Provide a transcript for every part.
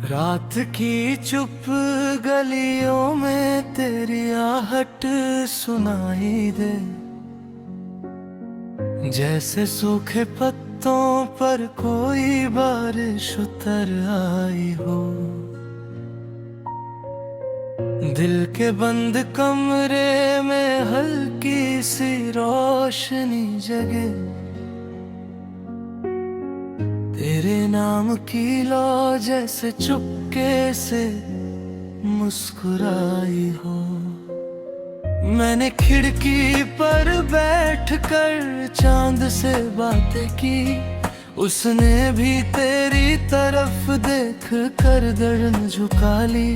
रात की चुप गलियों में तेरी आहट सुनाई दे, जैसे सूखे पत्तों पर कोई बारिश उतर आई हो। दिल के बंद कमरे में हल्की सी रोशनी जगे, तेरे नाम की लो जैसे चुपके से मुस्कुराई हो। मैंने खिड़की पर बैठकर चांद से बातें की, उसने भी तेरी तरफ देख कर गर्दन झुका ली।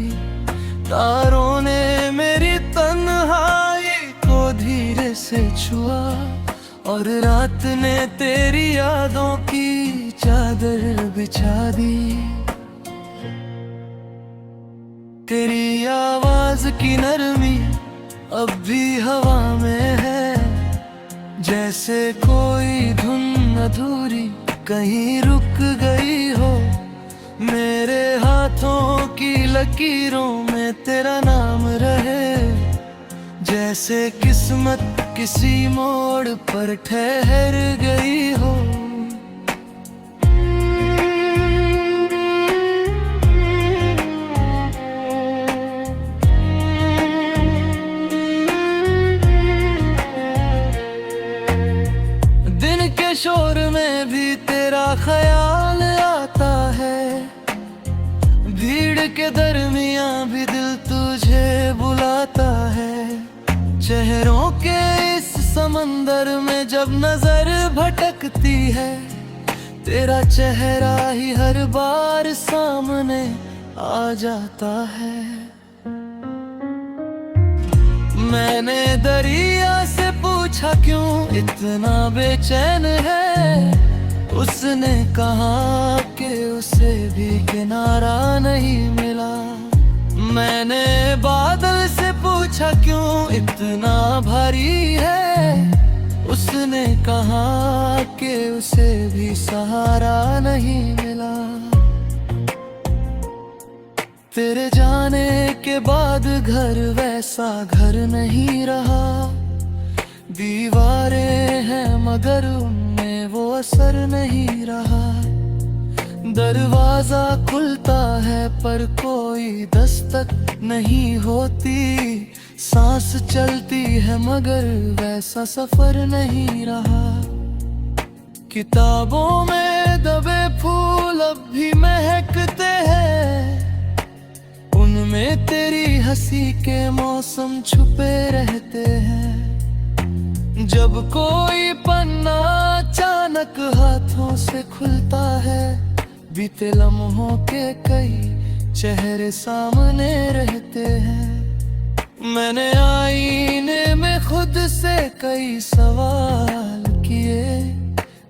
तारों ने मेरी तन्हाई को धीरे से छुआ, और रात ने तेरी यादों की चादर बिछा दी। तेरी आवाज की नरमी अब भी हवा में है, जैसे कोई धुन अधूरी कहीं रुक गई हो। मेरे हाथों की लकीरों में तेरा नाम रहे, जैसे किस्मत किसी मोड़ पर ठहर गई हो। दिन के शोर में भी तेरा ख्याल आता है, भीड़ के दरमियां भी दिल तुझे बुलाता है। चेहरों के इस समंदर में जब नजर भटकती है, तेरा चेहरा ही हर बार सामने आ जाता है। मैंने दरिया से पूछा क्यों इतना बेचैन है, उसने कहा कि उसे भी किनारा नहीं मिला। मैंने बादल से पूछा क्यों इतना भारी है, उसने कहा कि उसे भी सहारा नहीं मिला। तेरे जाने के बाद घर वैसा घर नहीं रहा, दीवारें हैं मगर उनमें वो असर नहीं रहा। दरवाजा खुलता है पर कोई दस्तक नहीं होती, सांस चलती है मगर वैसा सफर नहीं रहा। किताबों में दबे फूल अब भी महकते हैं, उनमें तेरी हंसी के मौसम छुपे रहते हैं। जब कोई पन्ना अचानक हाथों से खुलता है, बीते लम्हों के कई चेहरे सामने रहते हैं। मैंने आईने में खुद से कई सवाल किए,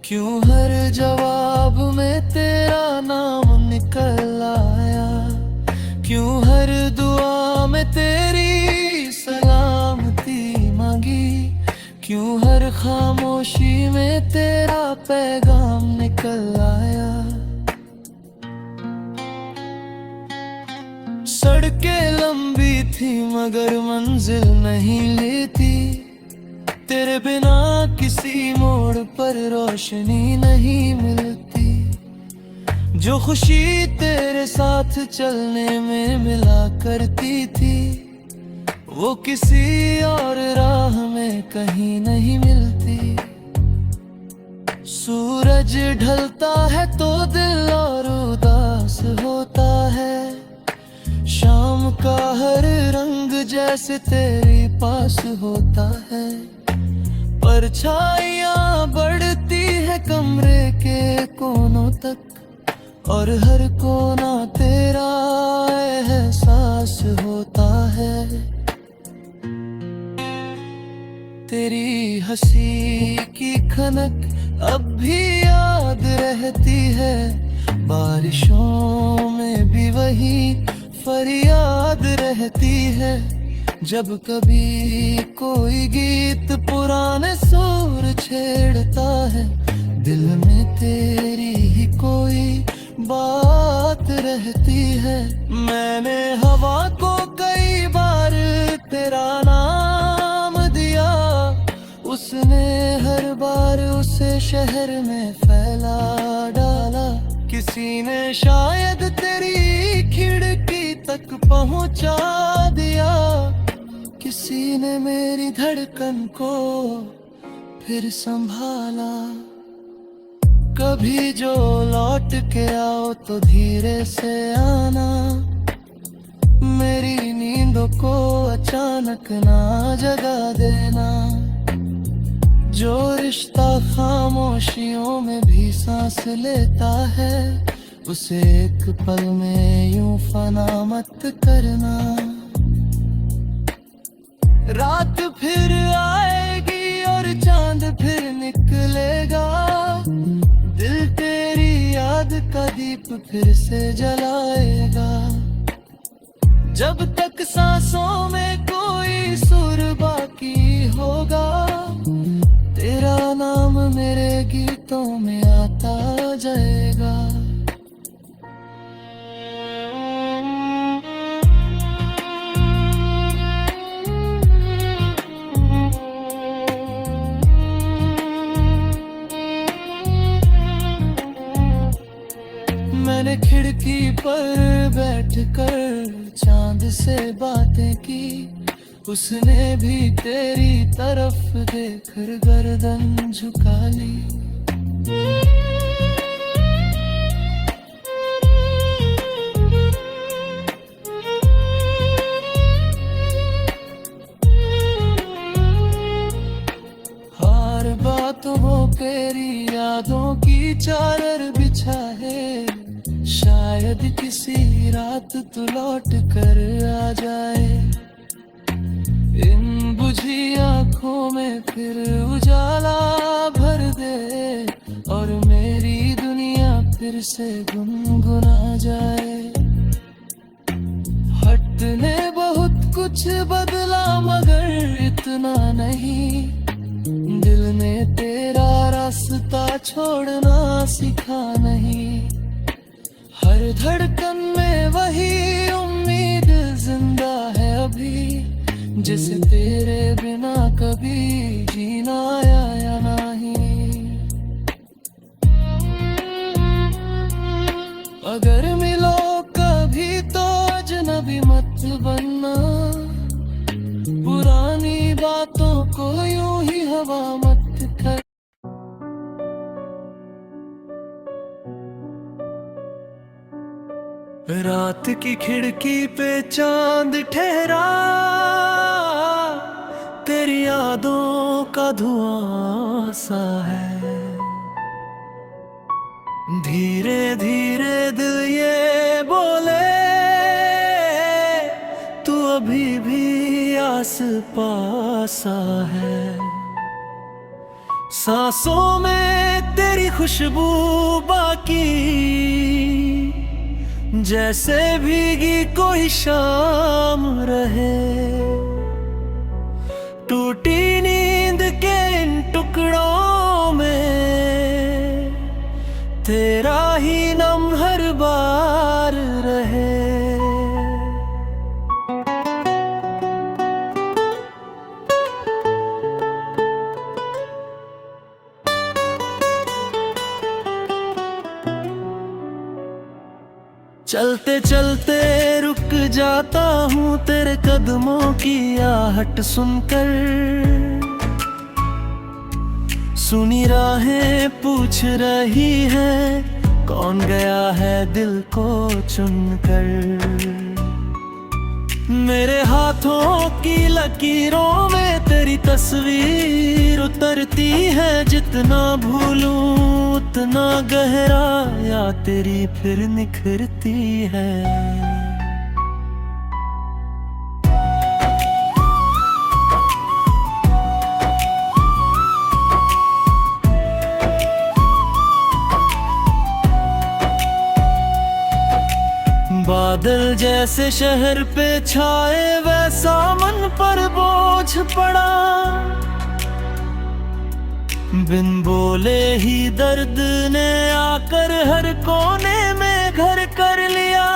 क्यों हर जवाब में तेरा नाम निकल आया। क्यों हर दुआ में तेरी सलामती मांगी, क्यों हर खामोशी में तेरा पैगाम निकल आया। सड़कें लंबी थी मगर मंजिल नहीं लेती, तेरे बिना किसी मोड़ पर रोशनी नहीं मिलती। जो खुशी तेरे साथ चलने में मिला करती थी, वो किसी और राह में कहीं नहीं मिलती। सूरज ढलता है तो दिल और उदास होता है, शाम का हर रंग जैसे तेरे पास होता है। परछाइयाँ बढ़ती है कमरे के कोनों तक, और हर कोना तेरा एहसास होता है। तेरी हंसी की खनक अब भी याद रहती है, बारिशों में भी वही फरियाद रहती है। जब कभी कोई गीत पुराने सुर छेड़ता है, दिल में तेरी ही कोई बात रहती है। मैंने हवा को कई बार तेरा नाम दिया, उसने हर बार उसे शहर में फैला डाला। किसी ने शायद तेरी खिड़की तक पहुंचा दिया, किसी ने मेरी धड़कन को फिर संभाला। कभी जो लौट के आओ तो धीरे से आना, मेरी नींदों को अचानक ना जगा देना। जो रिश्ता खामोशियों में भी सांस लेता है, उसे एक पल में यूं फना मत करना। रात फिर आएगी और चांद फिर निकलेगा, दिल तेरी याद का दीप फिर से जलाएगा। जब तक सांसों में कोई सुर बाकी होगा, तेरा नाम मेरे गीतों में आता जाएगा। मैंने खिड़की पर बैठकर चांद से बातें की, उसने भी तेरी तरफ देखकर गर्दन झुका ली। हर बातों तेरी यादों की चादर बिछा है, शायद किसी रात तू लौट कर आ जाए। इन बुझी आँखों में फिर उजाला भर दे, और मेरी दुनिया फिर से गुनगुना जाए। हट ने बहुत कुछ बदला मगर इतना नहीं, दिल ने तेरा रास्ता छोड़ना सीखा नहीं। हर धड़कन में वही उम्मीद जिंदा है अभी, जिसे तेरे बिना कभी जीना आया या नहीं। अगर मिलो कभी तो अजनबी मत बनना, पुरानी बातों को यूं ही हवा मत कर। रात की खिड़की पे चांद ठहरा, तेरी यादों का धुआं सा है। धीरे धीरे दिल ये बोले, तू अभी भी आस पास है। सांसों में तेरी खुशबू बाकी, जैसे भीगी कोई शाम रहे। टूटी नींद के इन टुकड़ों में तेरा ही नाम हर बार रहे। चलते चलते रुक जाता हूँ तेरे कदमों की आहट सुनकर, सुनी राहें पूछ रही है कौन गया है दिल को चुनकर। मेरे हाथों की लकीरों में तेरी तस्वीर उतरती है, जितना भूलूं उतना गहरा या तेरी फिर निखरती है। बादल जैसे शहर पे छाए वैसा मन पर बोझ पड़ा, बिन बोले ही दर्द ने आकर हर कोने में घर कर लिया।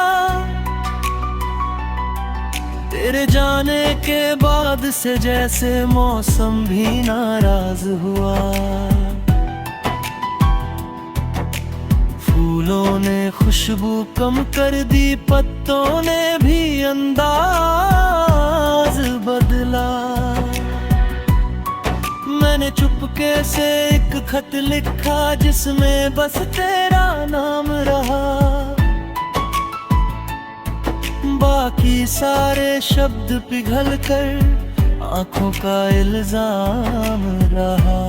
तेरे जाने के बाद से जैसे मौसम भी नाराज हुआ। फूलों ने खुशबू कम कर दी, पत्तों ने भी अंदाज बदला। मैंने चुपके से एक खत लिखा जिसमें बस तेरा नाम रहा। बाकी सारे शब्द पिघल कर आंखों का इल्जाम रहा।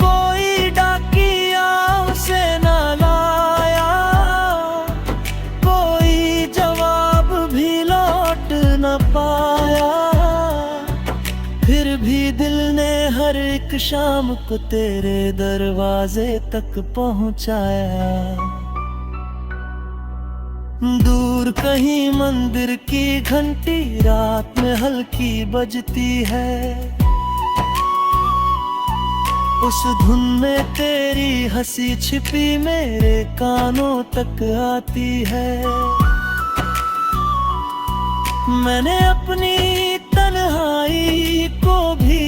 कोई डाकिया उसे न लाया, कोई जवाब भी लौट न पाया। फिर भी दिल ने हर एक शाम को तेरे दरवाजे तक पहुंचाया। दूर कहीं मंदिर की घंटी रात में हल्की बजती है। उस धुन में तेरी हंसी छिपी मेरे कानों तक आती है। मैंने अपनी तन्हाई को भी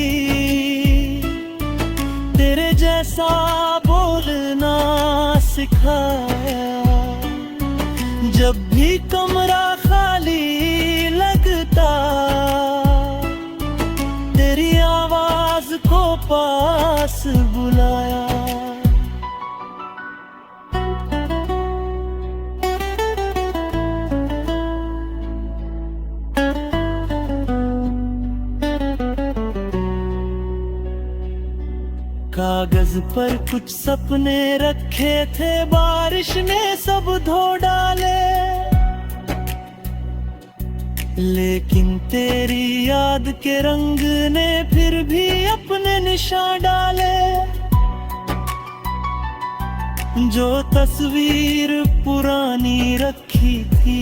तेरे जैसा बोलना सिखाया। जब भी कमरा खाली लगता तेरी आवाज को पास बुलाया। कागज पर कुछ सपने रखे थे, बारिश ने सब धो डाले। लेकिन तेरी याद के रंग ने फिर भी अपने निशान डाले। जो तस्वीर पुरानी रखी थी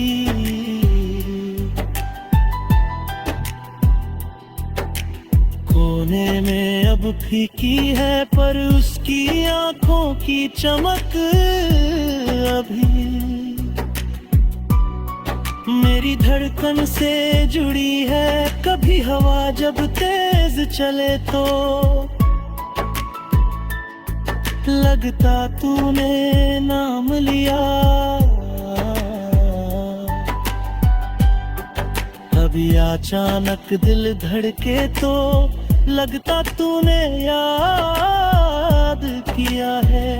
कोने में अब फीकी है, पर उसकी आंखों की चमक अभी मेरी धड़कन से जुड़ी है। कभी हवा जब तेज चले तो लगता तूने नाम लिया। कभी अचानक दिल धड़के तो लगता तूने याद किया है।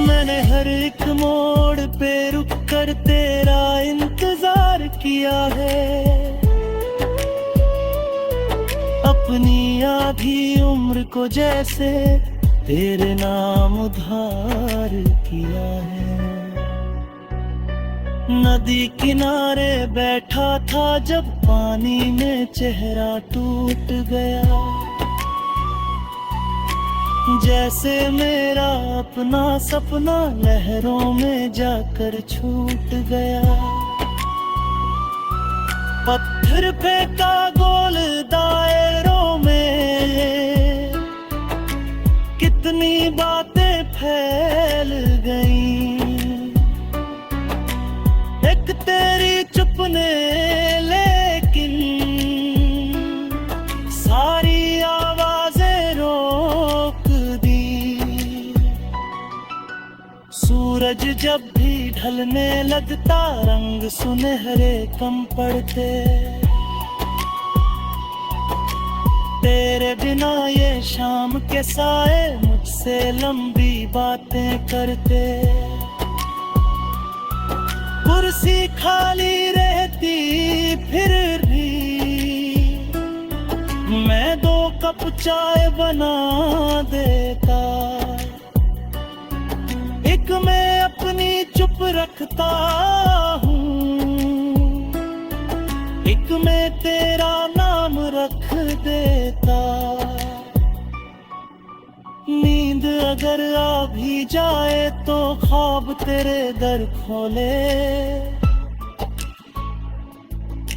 मैंने हर एक मोड़ पे रुक कर तेरा इंतजार किया है। अपनी आधी उम्र को जैसे तेरे नाम उधार किया है। नदी किनारे बैठा था जब पानी में चेहरा टूट गया। जैसे मेरा अपना सपना लहरों में जाकर छूट गया। पत्थर फेंका गोल दायरों में, कितनी बातें फैल गईं। एक तेरी चुप ने लेकिन सारी आवाजें रोक दी। सूरज जब भी ढलने लगता रंग सुनहरे कम पड़ते। तेरे बिना ये शाम के साए मुझसे लंबी बातें करते। कुर्सी खाली रहती फिर भी मैं 2 कप चाय बना देता। एक मैं अपनी चुप रखता हूँ, एक मैं तेरा नाम रख देता। नींद अगर आ भी जाए तो ख्वाब तेरे दर खोले।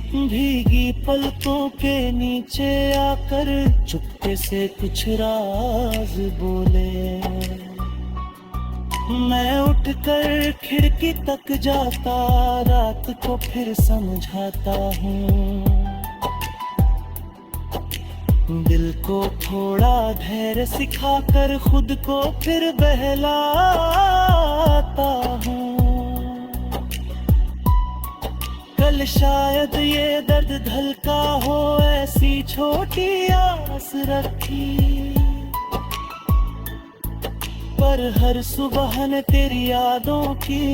भीगी पलकों के नीचे आकर चुपके से कुछ राज बोले। मैं उठकर खिड़की तक जाता, रात को फिर समझाता हूँ। दिल को थोड़ा धैर्य सिखाकर खुद को फिर बहलाता हूँ। कल शायद ये दर्द धलका हो, ऐसी छोटी आस रखी। पर हर सुबह ने तेरी यादों की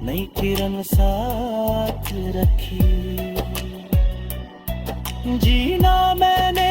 नई किरण साथ रखी। जीना मैंने